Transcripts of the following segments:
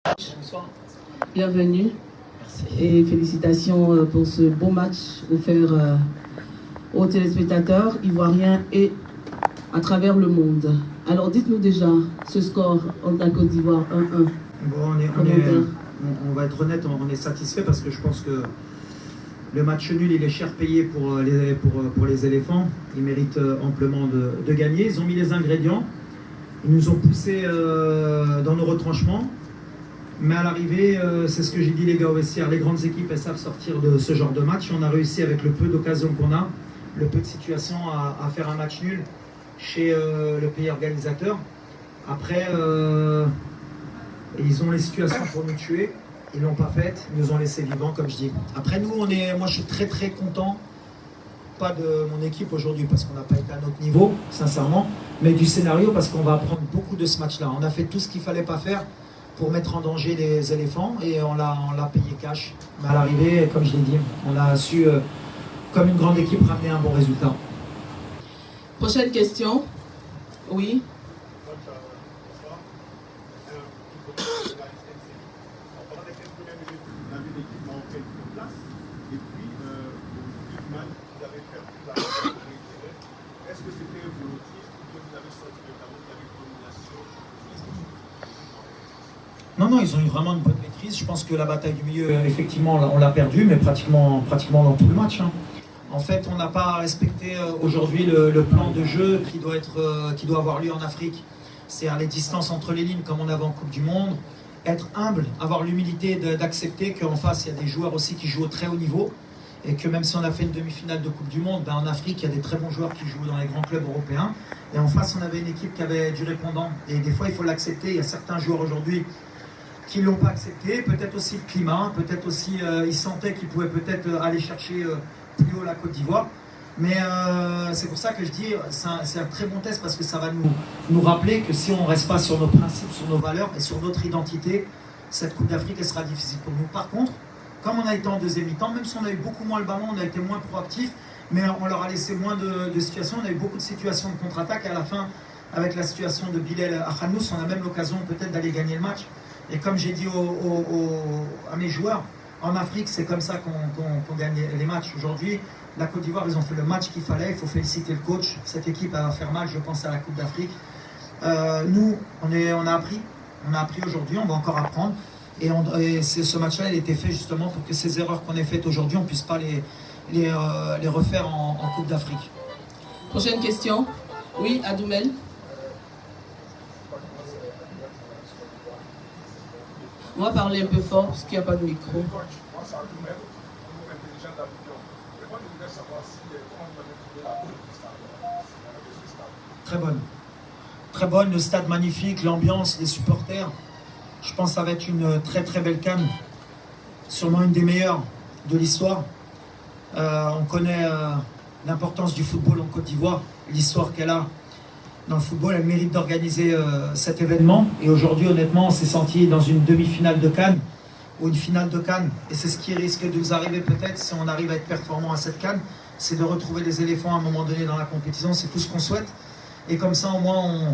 Bonsoir. Bienvenue et félicitations pour ce beau match offert aux téléspectateurs ivoiriens et à travers le monde. Alors dites-nous déjà ce score en Côte d'Ivoire 1-1. Bon, on va être honnête, on est satisfait parce que je pense que le match nul, il est cher payé pour les éléphants. Ils méritent amplement de gagner. Ils ont mis les ingrédients. Ils nous ont poussés dans nos retranchements. Mais à l'arrivée, c'est ce que j'ai dit les gars au vestiaire, les grandes équipes, elles savent sortir de ce genre de match. On a réussi avec le peu d'occasions qu'on a, le peu de situations à faire un match nul chez le pays organisateur. Après, ils ont les situations pour nous tuer. Ils ne l'ont pas fait, ils nous ont laissé vivants, comme je dis. Après, moi, je suis très très content, pas de mon équipe aujourd'hui, parce qu'on n'a pas été à notre niveau, sincèrement, mais du scénario, parce qu'on va apprendre beaucoup de ce match-là. On a fait tout ce qu'il ne fallait pas faire pour mettre en danger les éléphants, et on l'a payé cash. Mais à l'arrivée, comme je l'ai dit, on a su, comme une grande équipe, ramener un bon résultat. Prochaine question. Oui. Non, ils ont eu vraiment une bonne maîtrise. Je pense que la bataille du milieu, effectivement, on l'a perdue, mais pratiquement dans tout le match. En fait, on n'a pas respecté aujourd'hui le plan de jeu qui doit avoir lieu en Afrique. C'est-à-dire les distances entre les lignes, comme on avait en Coupe du Monde. Être humble, avoir l'humilité d'accepter qu'en face, il y a des joueurs aussi qui jouent au très haut niveau. Et que même si on a fait une demi-finale de Coupe du Monde, en Afrique, il y a des très bons joueurs qui jouent dans les grands clubs européens. Et en face, on avait une équipe qui avait du répondant. Et des fois, il faut l'accepter. Il y a certains joueurs aujourd'hui qui ne l'ont pas accepté, peut-être aussi le climat, peut-être aussi ils sentaient qu'ils pouvaient peut-être aller chercher plus haut la Côte d'Ivoire. Mais c'est pour ça que je dis, c'est un très bon test parce que ça va nous rappeler que si on ne reste pas sur nos principes, sur nos valeurs et sur notre identité, cette Coupe d'Afrique, elle sera difficile pour nous. Par contre, comme on a été en deuxième mi-temps, même si on a eu beaucoup moins le ballon, on a été moins proactif, mais on leur a laissé moins de situations. On a eu beaucoup de situations de contre-attaque et à la fin, avec la situation de Bilal Akhanous, on a même l'occasion peut-être d'aller gagner le match. Et comme j'ai dit à mes joueurs, en Afrique, c'est comme ça qu'on gagne les matchs. Aujourd'hui, la Côte d'Ivoire, ils ont fait le match qu'il fallait. Il faut féliciter le coach. Cette équipe va faire mal, je pense, à la Coupe d'Afrique. Nous, on a appris. On a appris aujourd'hui, on va encore apprendre. Et ce match-là, il a été fait justement pour que ces erreurs qu'on ait faites aujourd'hui, on ne puisse pas les refaire en Coupe d'Afrique. Prochaine question. Oui, Adoumel. On va parler un peu fort parce qu'il n'y a pas de micro. Très bonne. Très bonne, le stade magnifique, l'ambiance, les supporters. Je pense que ça va être une très très belle CAN. Sûrement une des meilleures de l'histoire. On connaît l'importance du football en Côte d'Ivoire, l'histoire qu'elle a dans le football, elle mérite d'organiser cet événement. Et aujourd'hui, honnêtement, on s'est senti dans une demi-finale de CAN ou une finale de CAN. Et c'est ce qui risque de nous arriver peut-être si on arrive à être performant à cette CAN, c'est de retrouver les éléphants à un moment donné dans la compétition. C'est tout ce qu'on souhaite. Et comme ça, au moins,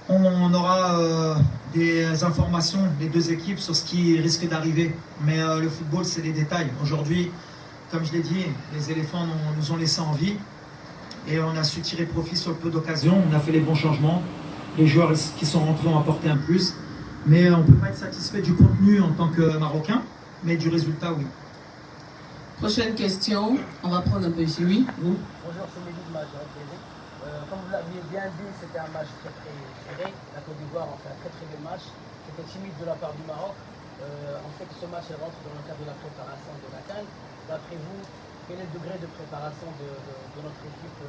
on aura des informations, les deux équipes, sur ce qui risque d'arriver. Mais le football, c'est des détails. Aujourd'hui, comme je l'ai dit, les éléphants nous ont laissé en vie. Et on a su tirer profit sur le peu d'occasions, on a fait les bons changements. Les joueurs qui sont rentrés ont apporté un plus. Mais on ne peut pas être satisfait du contenu en tant que Marocain, mais du résultat, oui. Prochaine question, on va prendre un peu ici. Oui, vous. Bonjour, c'est Mehdi de Major TV. Comme vous l'aviez bien dit, c'était un match très très serré. La Côte d'Ivoire a fait un très très bel match. C'était timide de la part du Maroc. En fait, ce match rentre dans le cadre de la préparation de la CAN. D'après vous, quel est le degré de préparation de notre équipe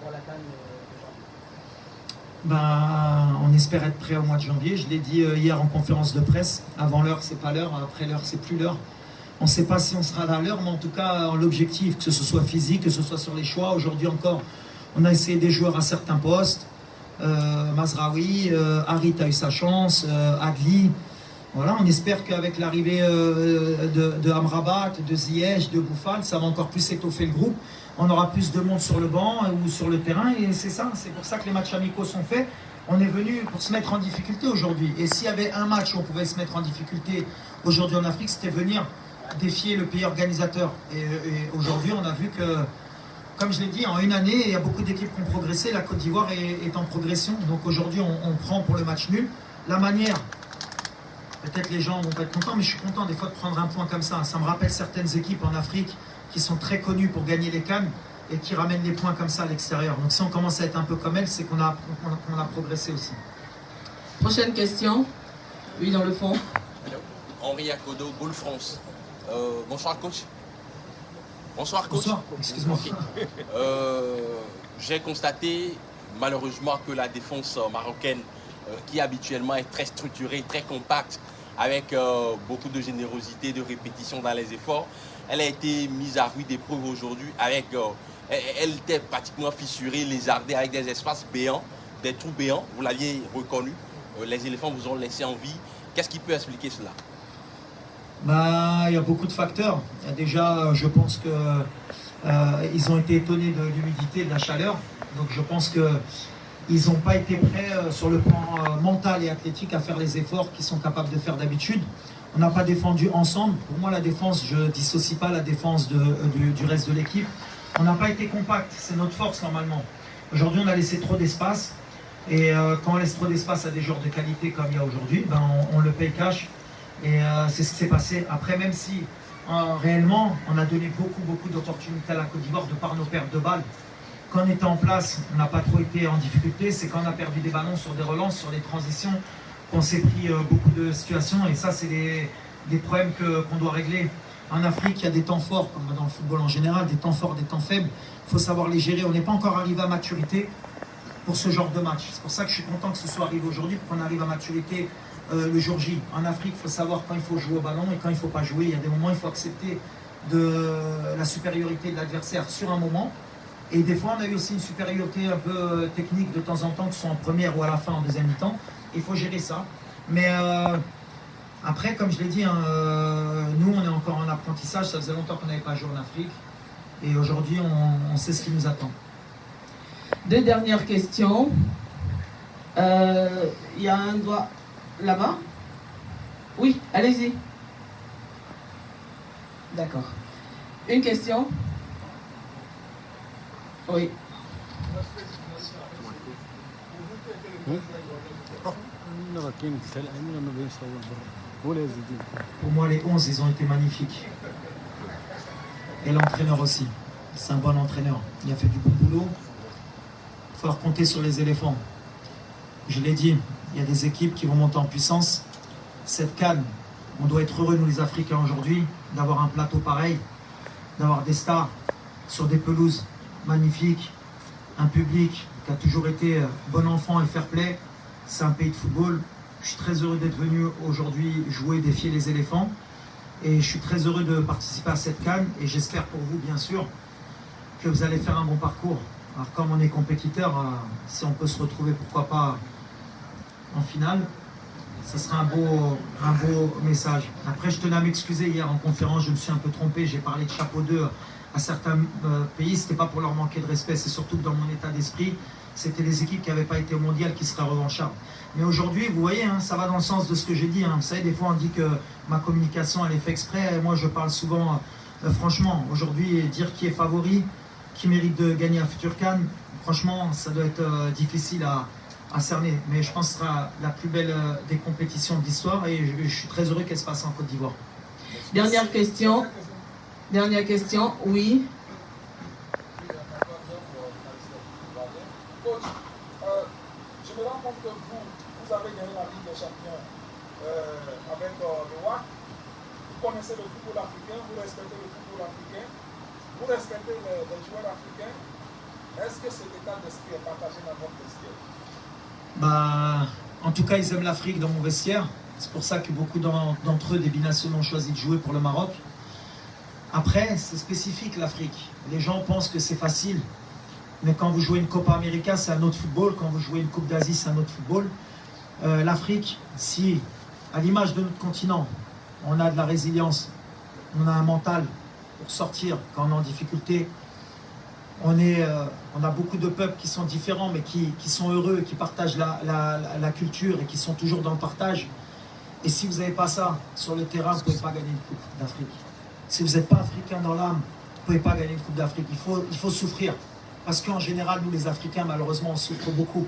pour la CAN de janvier? On espère être prêt au mois de janvier. Je l'ai dit hier en conférence de presse. Avant l'heure, c'est pas l'heure. Après l'heure, c'est plus l'heure. On ne sait pas si on sera à l'heure, mais en tout cas, l'objectif, que ce soit physique, que ce soit sur les choix. Aujourd'hui encore, on a essayé des joueurs à certains postes. Mazraoui, Harit a eu sa chance, Adli. Voilà, on espère qu'avec l'arrivée de Amrabat, de Ziyech, de Bouffal, ça va encore plus étoffer le groupe. On aura plus de monde sur le banc ou sur le terrain et c'est ça. C'est pour ça que les matchs amicaux sont faits. On est venu pour se mettre en difficulté aujourd'hui. Et s'il y avait un match où on pouvait se mettre en difficulté aujourd'hui en Afrique, c'était venir défier le pays organisateur. Et aujourd'hui, on a vu que, comme je l'ai dit, en une année, il y a beaucoup d'équipes qui ont progressé. La Côte d'Ivoire est en progression. Donc aujourd'hui, on prend pour le match nul. La manière, peut-être les gens ne vont pas être contents, mais je suis content des fois de prendre un point comme ça. Ça me rappelle certaines équipes en Afrique qui sont très connues pour gagner les CAN et qui ramènent les points comme ça à l'extérieur. Donc si on commence à être un peu comme elles, c'est qu'on a progressé aussi. Prochaine question. Oui, dans le fond. Henri Akodo, Gaulle France. Bonsoir coach. Bonsoir coach. Bonsoir, excuse-moi. Okay. J'ai constaté malheureusement que la défense marocaine, qui habituellement est très structurée, très compacte, avec beaucoup de générosité, de répétition dans les efforts, elle a été mise à rude épreuve aujourd'hui avec... elle était pratiquement fissurée, lézardée avec des espaces béants, des trous béants, vous l'aviez reconnu. Les éléphants vous ont laissé en vie. Qu'est-ce qui peut expliquer cela? Il y a beaucoup de facteurs. Déjà, je pense qu'ils ont été étonnés de l'humidité, de la chaleur. Donc je pense qu'ils n'ont pas été prêts sur le plan mental et athlétique à faire les efforts qu'ils sont capables de faire d'habitude. On n'a pas défendu ensemble. Pour moi, la défense, je ne dissocie pas la défense du reste de l'équipe. On n'a pas été compact. C'est notre force normalement. Aujourd'hui, on a laissé trop d'espace. Et quand on laisse trop d'espace à des joueurs de qualité comme il y a aujourd'hui, on le paye cash. Et c'est ce qui s'est passé. Après, même si réellement, on a donné beaucoup d'opportunités à la Côte d'Ivoire de par nos pertes de balles. Quand on était en place, on n'a pas trop été en difficulté. C'est quand on a perdu des ballons sur des relances, sur des transitions, qu'on s'est pris beaucoup de situations. Et ça, c'est des problèmes qu'on doit régler. En Afrique, il y a des temps forts, comme dans le football en général, des temps forts, des temps faibles. Il faut savoir les gérer. On n'est pas encore arrivé à maturité pour ce genre de match. C'est pour ça que je suis content que ce soit arrivé aujourd'hui, pour qu'on arrive à maturité le jour J. En Afrique, il faut savoir quand il faut jouer au ballon et quand il ne faut pas jouer. Il y a des moments où il faut accepter la supériorité de l'adversaire sur un moment. Et des fois, on a eu aussi une supériorité un peu technique de temps en temps, que ce soit en première ou à la fin, en deuxième mi-temps. Il faut gérer ça. Mais après, comme je l'ai dit, nous, on est encore en apprentissage. Ça faisait longtemps qu'on n'avait pas joué en Afrique. Et aujourd'hui, on sait ce qui nous attend. Deux dernières questions. Il y a un doigt là-bas. Oui, allez-y. D'accord. Une question. Oui. Pour moi, les 11, ils ont été magnifiques. Et l'entraîneur aussi. C'est un bon entraîneur. Il a fait du bon boulot. Il faut compter sur les éléphants. Je l'ai dit, il y a des équipes qui vont monter en puissance. Cette CAN, on doit être heureux, nous les Africains aujourd'hui, d'avoir un plateau pareil, d'avoir des stars sur des pelouses magnifiques, un public qui a toujours été bon enfant et fair play. C'est un pays de football. Je suis très heureux d'être venu aujourd'hui jouer, défier les éléphants. Et je suis très heureux de participer à cette CAN. Et j'espère pour vous, bien sûr, que vous allez faire un bon parcours. Alors comme on est compétiteur, si on peut se retrouver, pourquoi pas, en finale, ce sera un beau message. Après, je tenais à m'excuser, hier en conférence, je me suis un peu trompé, j'ai parlé de chapeau 2 à certains pays, ce n'était pas pour leur manquer de respect, c'est surtout que dans mon état d'esprit, c'était les équipes qui n'avaient pas été au mondial qui seraient revanchards. Mais aujourd'hui, vous voyez, ça va dans le sens de ce que j'ai dit. Vous savez, des fois on dit que ma communication, elle est faite exprès, et moi je parle souvent, franchement, aujourd'hui, dire qui est favori, qui mérite de gagner un futur CAN, franchement, ça doit être difficile à cerner. Mais je pense que ce sera la plus belle des compétitions de l'histoire et je suis très heureux qu'elle se passe en Côte d'Ivoire. Dernière question. Dernière question, oui. Coach, je me rends compte que vous avez gagné la Ligue des Champions avec le WAC. Vous connaissez le football africain, vous respectez le football africain, vous respectez les joueurs africains. Est-ce que cet état d'esprit est partagé dans votre vestiaire? En tout cas, ils aiment l'Afrique dans mon vestiaire. C'est pour ça que beaucoup d'entre eux, des binationaux, ont choisi de jouer pour le Maroc. Après, c'est spécifique l'Afrique. Les gens pensent que c'est facile. Mais quand vous jouez une Copa América, c'est un autre football. Quand vous jouez une Coupe d'Asie, c'est un autre football. L'Afrique, si, à l'image de notre continent, on a de la résilience, on a un mental pour sortir quand on est en difficulté, on a beaucoup de peuples qui sont différents, mais qui sont heureux, qui partagent la culture et qui sont toujours dans le partage. Et si vous n'avez pas ça sur le terrain, vous ne pouvez pas gagner une Coupe d'Afrique. Si vous n'êtes pas africain dans l'âme, vous ne pouvez pas gagner une Coupe d'Afrique. Il faut souffrir. Parce qu'en général, nous les Africains, malheureusement, on souffre beaucoup.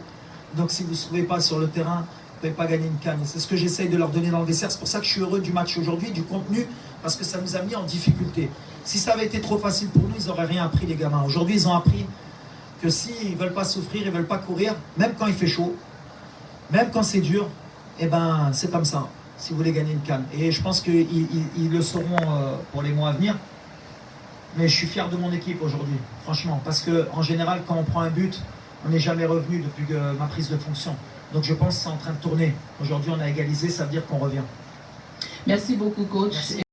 Donc si vous ne souffrez pas sur le terrain, vous ne pouvez pas gagner une CAN. C'est ce que j'essaye de leur donner dans le vestiaire. C'est pour ça que je suis heureux du match aujourd'hui, du contenu, parce que ça nous a mis en difficulté. Si ça avait été trop facile pour nous, ils n'auraient rien appris, les gamins. Aujourd'hui, ils ont appris que s'ils ne veulent pas souffrir, ils ne veulent pas courir, même quand il fait chaud, même quand c'est dur, eh ben, c'est comme ça, si vous voulez gagner une CAN. Et je pense qu'ils le sauront pour les mois à venir. Mais je suis fier de mon équipe aujourd'hui, franchement. Parce qu'en général, quand on prend un but, on n'est jamais revenu depuis ma prise de fonction. Donc je pense que c'est en train de tourner. Aujourd'hui, on a égalisé, ça veut dire qu'on revient. Merci beaucoup, coach. Merci.